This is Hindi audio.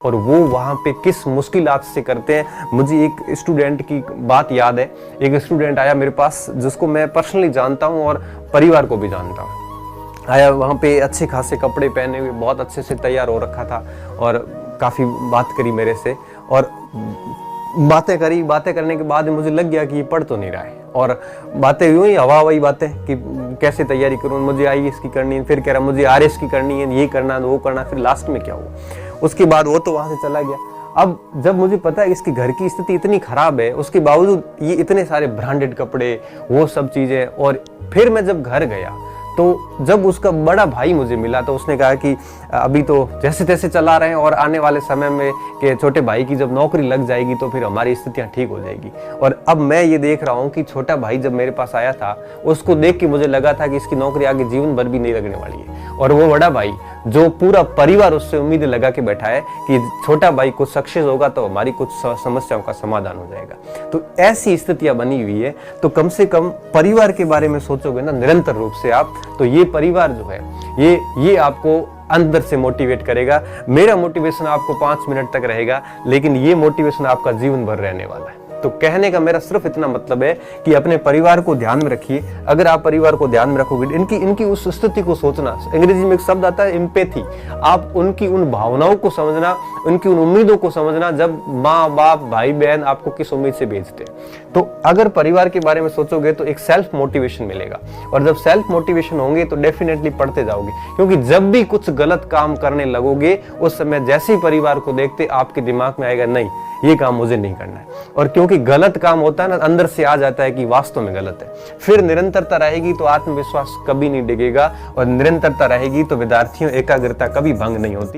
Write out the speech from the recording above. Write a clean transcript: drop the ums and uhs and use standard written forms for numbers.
और वो वहाँ पे किस मुश्किलात से करते हैं। मुझे एक स्टूडेंट की बात याद है। एक स्टूडेंट आया मेरे पास जिसको मैं पर्सनली जानता हूँ और परिवार को भी जानता हूँ। आया वहाँ पे अच्छे खासे कपड़े पहने हुए, बहुत अच्छे से तैयार हो रखा था और काफ़ी बात करी मेरे से और बातें करने के बाद मुझे लग गया कि ये पढ़ तो नहीं रहा है। और बातें यूँ ही हवाई बातें कि कैसे तैयारी करूँ, मुझे IAS की करनी है, फिर कह रहा मुझे RS की करनी है, ये करना है वो करना। फिर लास्ट में क्या हुआ, उसके बाद वो तो वहाँ से चला गया। अब जब मुझे पता है इसके घर की स्थिति इतनी खराब है, उसके बावजूद ये इतने सारे ब्रांडेड कपड़े, वो सब चीज़ें। और फिर मैं जब घर गया तो जब उसका बड़ा भाई मुझे मिला तो उसने कहा कि अभी तो जैसे तैसे चला रहे हैं और आने वाले समय में कि छोटे भाई की जब नौकरी लग जाएगी तो फिर हमारी स्थितियां ठीक हो जाएगी। और अब मैं ये देख रहा हूँ कि छोटा भाई जब मेरे पास आया था, उसको देख के मुझे लगा था कि इसकी नौकरी आगे जीवन भर भी नहीं लगने वाली है। और वो बड़ा भाई जो पूरा परिवार उससे उम्मीद लगा के बैठा है कि छोटा भाई कुछ सक्सेस होगा तो हमारी कुछ समस्याओं का समाधान हो जाएगा। तो ऐसी स्थितियां बनी हुई है, तो कम से कम परिवार के बारे में सोचोगे ना निरंतर रूप से आप, तो ये परिवार जो है ये आपको अंदर से मोटिवेट करेगा। मेरा मोटिवेशन आपको 5 मिनट तक रहेगा, लेकिन ये मोटिवेशन आपका जीवन भर रहने वाला है। तो कहने का मेरा सिर्फ इतना मतलब है कि अपने परिवार को ध्यान में रखिए। अगर आप परिवार को ध्यान में रखोगे, इनकी उस स्थिति को सोचना, अंग्रेजी में एक शब्द आता है एम्पैथी, आप उनकी उन भावनाओं को समझना, उनकी उन उम्मीदों को समझना, जब माँ बाप भाई बहन आपको किस उम्मीद से भेजते हैं। तो अगर परिवार के बारे में सोचोगे तो एक सेल्फ मोटिवेशन मिलेगा, और जब सेल्फ मोटिवेशन होंगे तो डेफिनेटली पढ़ते जाओगे। क्योंकि जब भी कुछ गलत काम करने लगोगे, उस समय जैसे ही परिवार को देखते आपके दिमाग में आएगा नहीं ये काम मुझे नहीं करना है। और क्योंकि गलत काम होता है ना, अंदर से आ जाता है कि वास्तव में गलत है। फिर निरंतरता रहेगी तो आत्मविश्वास कभी नहीं डिगेगा, और निरंतरता रहेगी तो विद्यार्थियों एकाग्रता कभी भंग नहीं होती।